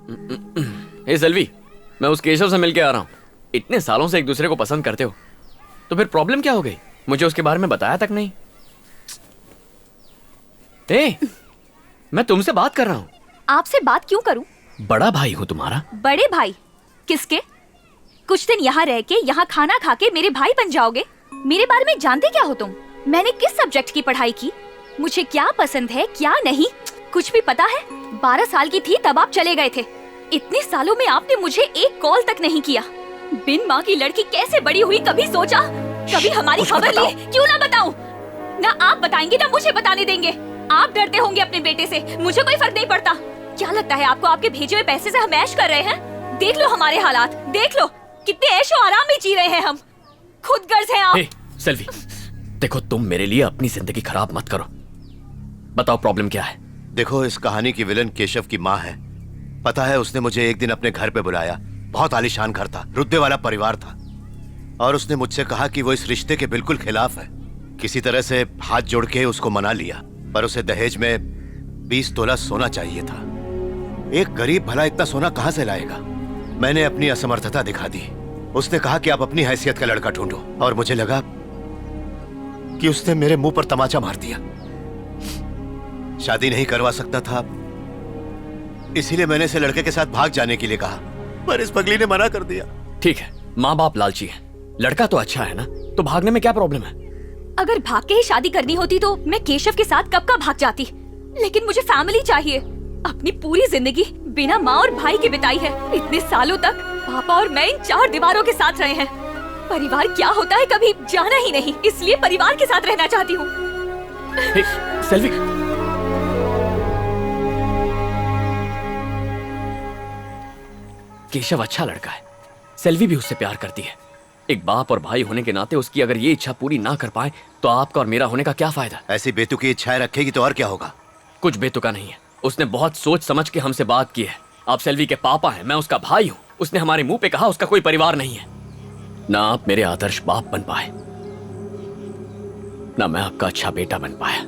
हे सेल्वी, मैं उस केशव से मिलके आ रहा हूँ। इतने सालों से एक दूसरे को पसंद करते हो, तो फिर प्रॉब्लम क्या हो गई? मुझे उसके बारे में बताया तक नहीं। मैं तुमसे बात कर रहा हूँ। आपसे बात क्यों करूं? बड़ा भाई हूँ तुम्हारा। बड़े भाई? किसके? कुछ दिन यहाँ रह के, यहाँ खाना खा के मेरे भाई बन जाओगे? मेरे बारे में जानते क्या हो तुम? मैंने किस सब्जेक्ट की पढ़ाई की, मुझे क्या पसंद है क्या नहीं, कुछ भी पता है? 12 साल की थी तब आप चले गए थे। इतने सालों में आपने मुझे एक कॉल तक नहीं किया। बिन माँ की लड़की कैसे बड़ी हुई, कभी सोचा? कभी हमारी खबर ली? क्यों ना बताऊं? ना आप बताएंगे ना मुझे बताने देंगे। आप डरते होंगे अपने बेटे से, मुझे कोई फर्क नहीं पड़ता। क्या लगता है आपको आपके भेजे हुए पैसे से हम ऐश कर रहे हैं? देख लो हमारे हालात, देख लो कितने ऐशो आराम में जी रहे हैं हम। खुद गर्ज हैं आप। सेल्वी, देखो तुम मेरे लिए अपनी जिंदगी खराब मत करो। बताओ प्रॉब्लम क्या है? देखो, इस कहानी की विलन केशव की माँ है। पता है, उसने मुझे एक दिन अपने घर पे बुलाया। बहुत आलीशान घर था, रुतबे वाला परिवार था, और उसने मुझसे कहा कि वो इस रिश्ते के बिल्कुल खिलाफ है। किसी तरह से हाथ जोड़ के उसको मना लिया, पर उसे दहेज में 20 तोला सोना चाहिए था। एक गरीब भला इतना सोना कहां से लाएगा? मैंने अपनी असमर्थता दिखा दी। उसने कहा कि आप अपनी हैसियत का लड़का ढूंढो, और मुझे लगा कि उसने मेरे मुंह पर तमाचा मार दिया। शादी नहीं करवा सकता था, इसीलिए मैंने इसे लड़के के साथ भाग जाने के लिए कहा, पर इस पगली ने मना कर दिया। ठीक है, माँ बाप लालची है, लड़का तो अच्छा है ना, तो भागने में क्या प्रॉब्लम है? अगर भाग के ही शादी करनी होती तो मैं केशव के साथ कब का भाग जाती, लेकिन मुझे फैमिली चाहिए। अपनी पूरी जिंदगी बिना माँ और भाई के बिताई है। इतने सालों तक पापा और मैं इन 4 दीवारों के साथ रहे हैं। परिवार क्या होता है कभी जाना ही नहीं, इसलिए परिवार के साथ रहना चाहती हूँ। सेल्वी, केशव अच्छा लड़का है, सेल्वी भी उससे प्यार करती है। एक बाप और भाई होने के नाते उसकी अगर ये इच्छा पूरी ना कर पाए तो आपका और मेरा होने का क्या फायदा? ऐसी बेतुकी इच्छाएं रखेगी तो और क्या होगा? कुछ बेतुका नहीं है, उसने बहुत सोच समझ के हमसे बात की है। आप सेल्वी के पापा हैं, मैं उसका भाई हूँ। उसने हमारे मुंह पे कहा उसका कोई परिवार नहीं है। ना आप मेरे आदर्श बाप बन पाए, ना मैं आपका अच्छा बेटा बन पाया,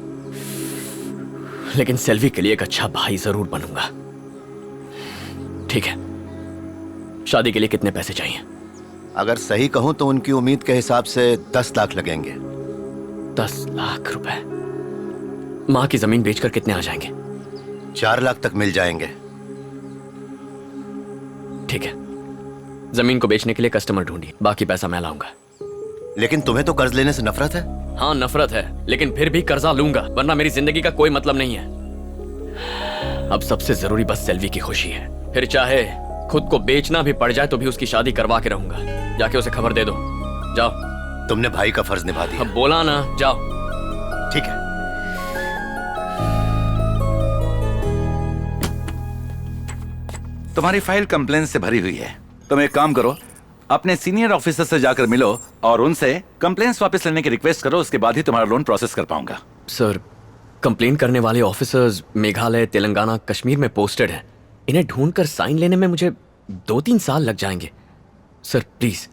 लेकिन सेल्वी के लिए एक अच्छा भाई जरूर बनूंगा। ठीक है, शादी के लिए कितने पैसे चाहिए? अगर सही कहूं तो उनकी उम्मीद के हिसाब से 10 लाख लगेंगे। 10 लाख रुपए? माँ की जमीन बेचकर कितने आ जाएंगे? 4 लाख तक मिल जाएंगे। ठीक है, जमीन को बेचने के लिए कस्टमर ढूंढिए, बाकी पैसा मैं लाऊंगा। लेकिन तुम्हें तो कर्ज लेने से नफरत है। हाँ नफरत है, लेकिन फिर भी कर्जा लूंगा, वरना मेरी जिंदगी का कोई मतलब नहीं है। अब सबसे जरूरी बस सेल्वी की खुशी है। फिर चाहे खुद को बेचना भी पड़ जाए तो भी उसकी शादी करवा के रहूंगा। जाके उसे खबर दे दो। जाओ। तुमने भाई का फर्ज निभा दिया। अब बोला ना, जाओ। ठीक है। तुम्हारी फाइल कंप्लेंट से भरी हुई है। तुम एक काम करो, अपने सीनियर ऑफिसर से जाकर मिलो और उनसे कंप्लेंट्स वापस लेने की रिक्वेस्ट करो। उसके बाद ही तुम्हारा लोन प्रोसेस कर पाऊंगा। सर, कंप्लेन करने वाले ऑफिसर्स मेघालय, तेलंगाना, कश्मीर में पोस्टेड हैं। इन्हें ढूंढकर साइन लेने में मुझे 2-3 साल लग जाएंगे। सर प्लीज,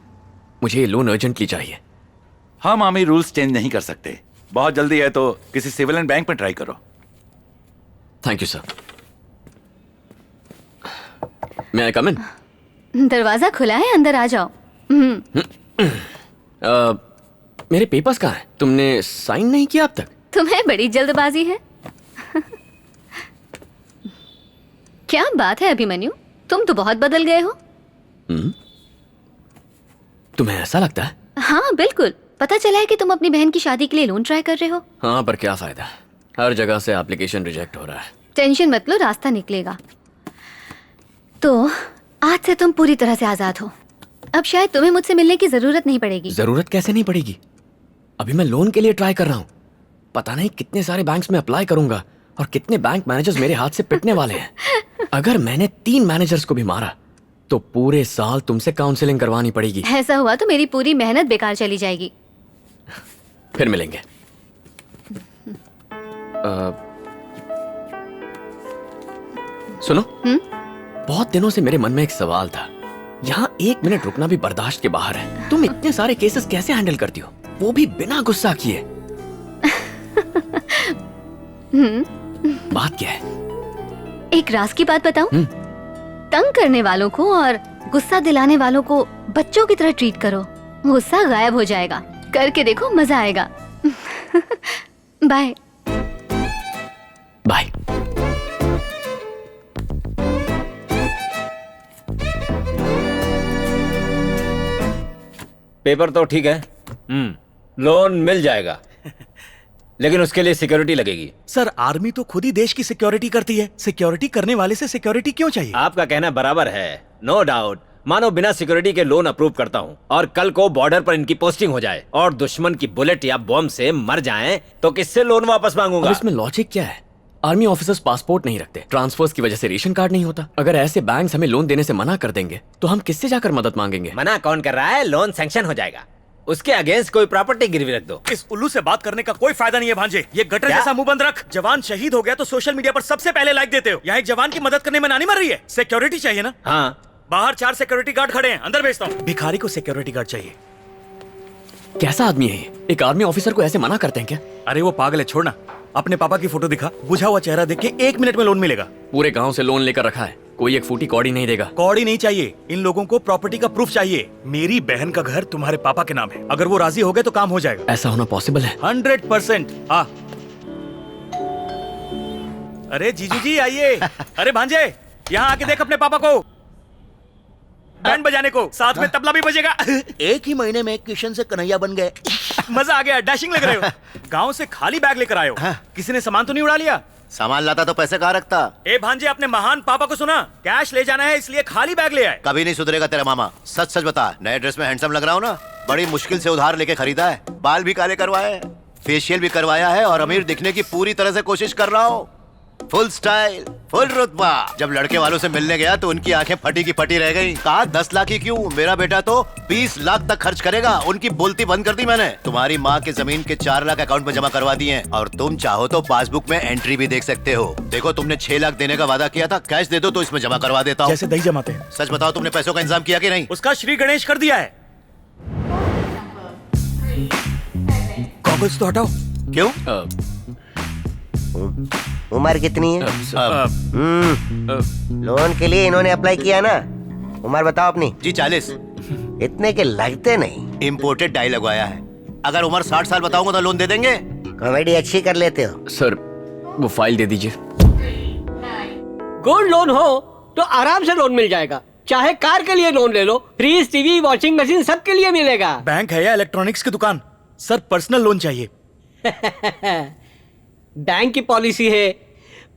मुझे ये लोन अर्जेंटली चाहिए। हम आर्मी रूल्स चेंज नहीं कर सकते। बहुत जल्दी है तो किसी सिविलियन बैंक में ट्राई करो। Thank you sir. मैं आई कम इन? दरवाजा खुला है, अंदर आ जाओ। मेरे पेपर्स कहाँ हैं? तुमने साइन नहीं किया अब तक? तुम्हें बड़ी जल्दबाजी है। क्या बात है अभिमन्यु, तुम तो बहुत बदल गए हो। तुम्हें ऐसा लगता है? हाँ बिल्कुल, पता चला है कि तुम अपनी बहन की शादी के लिए लोन ट्राई कर रहे हो। हाँ, पर क्या फायदा, हर जगह से एप्लीकेशन रिजेक्ट हो रहा है। टेंशन मत लो, रास्ता निकलेगा। तो आज से तुम पूरी तरह से आजाद हो। अब शायद तुम्हें मुझसे मिलने की जरूरत नहीं पड़ेगी। जरूरत कैसे नहीं पड़ेगी? अभी मैं लोन के लिए ट्राई कर रहा हूँ। पता नहीं कितने सारे बैंक्स में अप्लाई करूंगा और कितने बैंक मैनेजर्स मेरे हाथ से पिटने वाले हैं। अगर मैंने 3 मैनेजर्स को भी मारा तो पूरे साल तुमसे काउंसलिंग करवानी पड़ेगी। ऐसा हुआ तो मेरी पूरी मेहनत बेकार चली जाएगी। फिर मिलेंगे। सुनो, बहुत दिनों से मेरे मन में एक सवाल था। यहाँ 1 मिनट रुकना भी बर्दाश्त के बाहर है। तुम इतने सारे केसेस कैसे हैंडल करती हो, वो भी बिना गुस्सा किए? बात क्या है? एक राज की बात बताऊं? तंग करने वालों को और गुस्सा दिलाने वालों को बच्चों की तरह ट्रीट करो, गुस्सा गायब हो जाएगा। करके देखो, मजा आएगा। बाय। बाय। पेपर तो ठीक है, लोन मिल जाएगा, लेकिन उसके लिए सिक्योरिटी लगेगी। सर, आर्मी तो खुद ही देश की सिक्योरिटी करती है, सिक्योरिटी करने वाले से सिक्योरिटी क्यों चाहिए? आपका कहना बराबर है, नो डाउट। मानो बिना सिक्योरिटी के लोन अप्रूव करता हूँ और कल को बॉर्डर पर इनकी पोस्टिंग हो जाए और दुश्मन की बुलेट या बॉम्ब से मर जाएं, तो किससे लोन वापस मांगूंगा? अब इसमें लॉजिक क्या है? आर्मी ऑफिसर्स पासपोर्ट नहीं रखते, ट्रांसफर्स की वजह से रेशन कार्ड नहीं होता। अगर ऐसे बैंक्स हमें लोन देने से मना कर देंगे तो हम किससे जाकर मदद मांगेंगे? मना कौन कर रहा है? लोन सैंक्शन हो जाएगा, उसके अगेंस्ट कोई प्रॉपर्टी गिरवी रख दो। इस उल्लू से बात करने का कोई फायदा नहीं है भांजे। ये गटर क्या? जैसा मुंह बंद रख। जवान शहीद हो गया तो सोशल मीडिया पर सबसे पहले लाइक देते हो। यहाँ एक जवान की मदद करने में नानी मर रही है। सिक्योरिटी चाहिए ना? हाँ, बाहर 4 सिक्योरिटी गार्ड खड़े हैं, अंदर भेजता हूँ। भिखारी को सिक्योरिटी गार्ड चाहिए। कैसा आदमी है ये? एक आर्मी ऑफिसर को ऐसे मना करते हैं क्या? अरे वो पागल है, छोड़ना। अपने पापा की फोटो दिखा, बुझा हुआ चेहरा देख के 1 मिनट में लोन मिलेगा। पूरे गांव से लोन लेकर रखा है, कोई एक फूटी कौड़ी नहीं देगा। कौड़ी नहीं चाहिए, इन लोगों को प्रॉपर्टी का प्रूफ चाहिए। मेरी बहन का घर तुम्हारे पापा के नाम है, अगर वो राजी हो गए तो काम हो जाएगा। ऐसा होना पॉसिबल है? 100%। हाँ। अरे जीजू जी आइए। अरे भांजे, यहाँ आके देख अपने पापा को, बैंड बजाने को, साथ में तबला भी बजेगा। एक ही महीने में किशन से कन्हैया बन गए। मजा आ गया, डैशिंग लग रहे हो। गांव से खाली बैग लेकर आए हो, किसी ने सामान तो नहीं उड़ा लिया? सामान लाता तो पैसे कहाँ रखता? ए भांजे, अपने महान पापा को सुना, कैश ले जाना है इसलिए खाली बैग ले आए। कभी नहीं सुधरेगा तेरा मामा। सच सच बता, नए ड्रेस में हैंडसम लग रहा हूँ ना? बड़ी मुश्किल से उधार लेके खरीदा है, बाल भी काले करवाए हैं, फेशियल भी करवाया है और अमीर दिखने की पूरी तरह से कोशिश कर रहा हूँ। फुल स्टाइल, फुल रुतबा। जब लड़के वालों से मिलने गया तो उनकी आंखें फटी की फटी रह गई। कहा 10 लाख ही क्यों, मेरा बेटा तो 20 लाख तक खर्च करेगा। उनकी बोलती बंद कर दी मैंने। तुम्हारी माँ के जमीन के 4 लाख अकाउंट में जमा करवा दिए हैं और तुम चाहो तो पासबुक में एंट्री भी देख सकते हो। देखो, तुमने 6 लाख देने का वादा किया था, कैश दे दो तो इसमें जमा करवा देता हूँ। जैसे दही जमाते हैं। सच बताओ, तुमने पैसों का इंतजाम किया कि नहीं? उसका श्री गणेश कर दिया है। गॉगल्स तो हटाओ। क्यों? उम्र कितनी है? लोन के लिए इन्होंने अप्लाई किया ना? उम्र बताओ अपनी। जी 40। इतने के लगते नहीं। इम्पोर्टेड डाई लगवाया है। अगर उम्र 60 साल बताऊंगा तो लोन दे देंगे? कॉमेडी अच्छी कर लेते हो। सर, वो फाइल दे दीजिए। गोल्ड लोन हो तो आराम से लोन मिल जाएगा। चाहे कार के लिए लोन ले लो, फ्रिज, टीवी, वॉशिंग मशीन सबके लिए मिलेगा। बैंक है या इलेक्ट्रॉनिक्स की दुकान? सर, पर्सनल लोन चाहिए। बैंक की पॉलिसी है,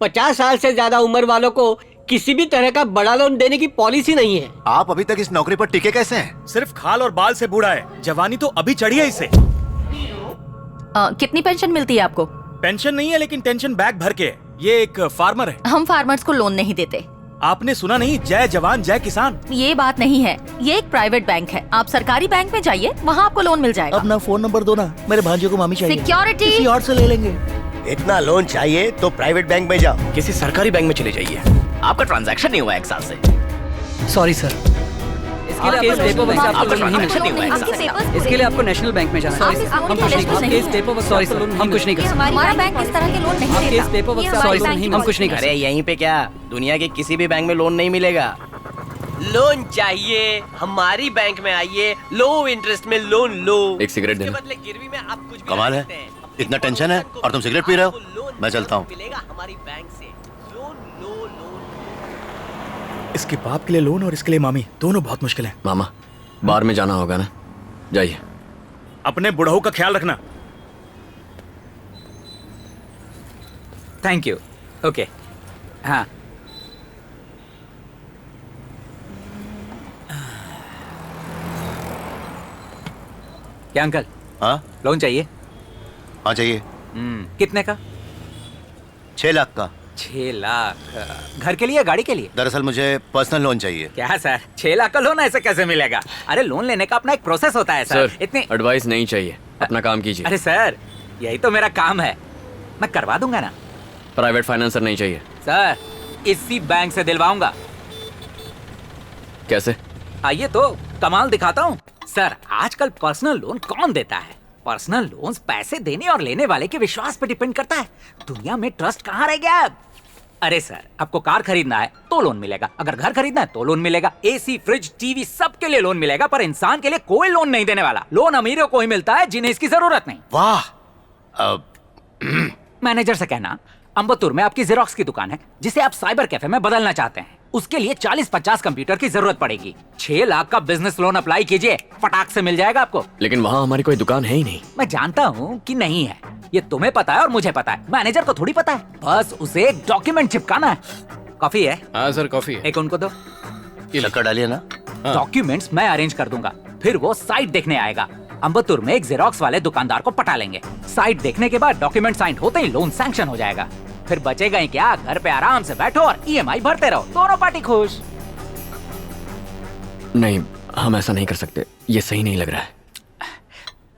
50 साल से ज्यादा उम्र वालों को किसी भी तरह का बड़ा लोन देने की पॉलिसी नहीं है। आप अभी तक इस नौकरी पर टिके कैसे हैं? सिर्फ खाल और बाल से बूढ़ा है, जवानी तो अभी चढ़ी है इसे। कितनी पेंशन मिलती है आपको? पेंशन नहीं है, लेकिन टेंशन बैग भर के है। ये एक फार्मर है। हम फार्मर्स को लोन नहीं देते। आपने सुना नहीं, जय जवान जय किसान। ये बात नहीं है, ये एक प्राइवेट बैंक है। आप सरकारी बैंक में जाइए, वहाँ आपको लोन मिल जाएगा। अपना फोन नंबर दो ना, मेरे भांजे को मामी चाहिए। सिक्योरिटी। किसी और से ले लेंगे। इतना लोन चाहिए तो प्राइवेट बैंक में जाओ। किसी सरकारी बैंक में चले जाइए। आपका ट्रांजैक्शन नहीं हुआ 1 साल से। सॉरी सर, इसके लिए आपको पेपर वर्क से आपको लोन नहीं transaction नहीं हुआ मिलेगा। एक साल से। इसके लिए आपको नेशनल बैंक में जाना है। Sorry, हम कुछ नहीं कर नहीं सकते। पेपर वर्क सॉरी सर, हम कुछ नहीं कर सकते। हमारा बैंक इस तरह के लोन नहीं आपके देता। इस पेपर वर्क ये से हमारी सॉरी बैंक की हम कुछ नहीं कर अरे सकते। यहीं पे क्या, दुनिया के किसी भी बैंक में लोन नहीं मिलेगा। लोन चाहिए, हमारी बैंक में आइए, लो इंटरेस्ट में लोन लो। एक सिगरेट देना। बदले गिरवी में आप कुछ भी कमाल है, रख सकते हैं। इतना टेंशन है और तुम सिगरेट पी रहे हो? मैं चलता हूँ। मिलेगा हमारी बैंक से लोन लो लोन। इसके बाप के लिए लोन और इसके लिए मामी, दोनों बहुत मुश्किल है। मामा, बार में जाना होगा ना, जाइए। अपने बुढ़ऊ का ख्याल रखना। Thank you. ओके, हाँ। क्या अंकल, हाँ लोन चाहिए? हाँ चाहिए। कितने का? 6 लाख का। 6 लाख? घर के लिए, गाड़ी के लिए? दरअसल मुझे पर्सनल लोन चाहिए। क्या सर, 6 लाख का लोन ऐसे कैसे मिलेगा? अरे लोन लेने का अपना एक प्रोसेस होता है सर। इतने एडवाइस नहीं चाहिए, अपना काम कीजिए। अरे सर, यही तो मेरा काम है, मैं करवा दूंगा ना। प्राइवेट फाइनेंसर नहीं चाहिए। सर, इसी बैंक से दिलवाऊंगा। कैसे? आइए तो कमाल दिखाता हूँ। सर, आजकल पर्सनल लोन कौन देता है? पर्सनल लोन्स पैसे देने और लेने वाले के विश्वास पे डिपेंड करता है। दुनिया में ट्रस्ट कहाँ रह गया अब? अरे सर, आपको कार खरीदना है तो लोन मिलेगा, अगर घर खरीदना है तो लोन मिलेगा, एसी, फ्रिज, टीवी सबके लिए लोन मिलेगा, पर इंसान के लिए कोई लोन नहीं देने वाला। लोन अमीरों को ही मिलता है जिन्हें इसकी जरूरत नहीं। वाह। मैनेजर से कहना अंबत्तूर में आपकी जेरोक्स की दुकान है जिसे आप साइबर कैफे में बदलना चाहते हैं, उसके लिए 40-50 कंप्यूटर की जरूरत पड़ेगी। 6 लाख का बिजनेस लोन अप्लाई कीजिए, फटाक से मिल जाएगा आपको। लेकिन वहाँ हमारी कोई दुकान है ही नहीं। मैं जानता हूँ कि नहीं है, ये तुम्हें पता है और मुझे पता है, मैनेजर को थोड़ी पता है। बस उसे एक डॉक्यूमेंट चिपकाना है। कॉफी है? हाँ सर, कॉफी है। एक उनको दो। शक्कर डालिए ना। डॉक्यूमेंट्स मैं अरेंज कर दूंगा, फिर वो साइट देखने आएगा। अंबत्तूर में एक जेरोक्स वाले दुकानदार को पटा लेंगे। साइट देखने के बाद डॉक्यूमेंट साइन होते ही लोन सैंक्शन हो जाएगा। फिर बचेगा ही क्या, घर पे आराम से बैठो और ईएमआई भरते रहो, दोनों पार्टी खुश। नहीं, हम ऐसा नहीं कर सकते, ये सही नहीं लग रहा है।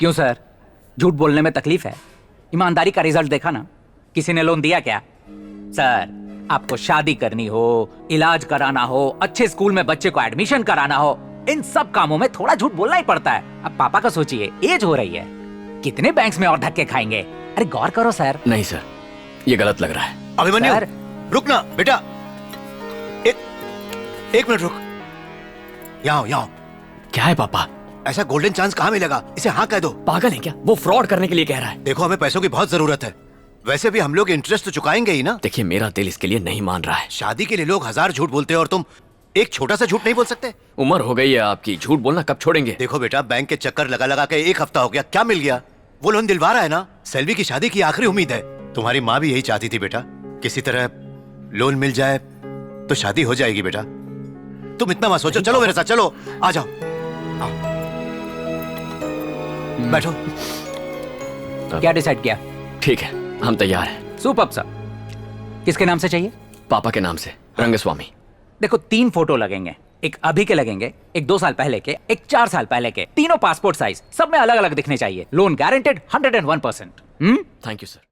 क्यों सर, झूठ बोलने में तकलीफ है? ईमानदारी का रिजल्ट देखा ना, किसी ने लोन दिया क्या? सर, आपको शादी करनी हो, इलाज कराना हो, अच्छे स्कूल में बच्चे को एडमिशन कराना हो, इन सब कामों में थोड़ा झूठ बोलना ही पड़ता है। अब पापा का सोचिए, एज हो रही है, कितने बैंक्स में और धक्के खाएंगे? अरे गौर करो सर। नहीं सर, ये गलत लग रहा है। अभिमन्यु, सर। रुक ना बेटा, एक मिनट रुक। यहाँ। क्या है पापा? ऐसा गोल्डन चांस कहाँ मिलेगा? इसे हाँ कह दो। पागल है क्या? वो फ्रॉड करने के लिए कह रहा है। देखो, हमें पैसों की बहुत जरूरत है, वैसे भी हम लोग इंटरेस्ट तो चुकाएंगे ही ना। देखिए, मेरा दिल इसके लिए नहीं मान रहा है। शादी के लिए लोग 1000 झूठ बोलते हैं और तुम एक छोटा सा झूठ नहीं बोल सकते? उम्र हो गई है आपकी, झूठ बोलना कब छोड़ेंगे? देखो बेटा, बैंक के चक्कर लगा लगा के 1 हफ्ता हो गया, क्या मिल गया? वो लोन दिलवा रहा है ना। सेल्वी की शादी की आखिरी उम्मीद है। तुम्हारी माँ भी यही चाहती थी बेटा, किसी तरह लोन मिल जाए तो शादी हो जाएगी बेटा। तुम इतना मत सोचो, चलो मेरे साथ, चलो आ जाओ। बैठो। क्या डिसाइड किया? ठीक है, हम तैयार हैं। Superb sir. किसके नाम से चाहिए? पापा के नाम से, रंगस्वामी। देखो, 3 फोटो लगेंगे, एक अभी के लगेंगे, एक 2 साल पहले के, एक 4 साल पहले के, तीनों पासपोर्ट साइज, सब में अलग अलग दिखने चाहिए। Loan guaranteed 101%। Thank you sir.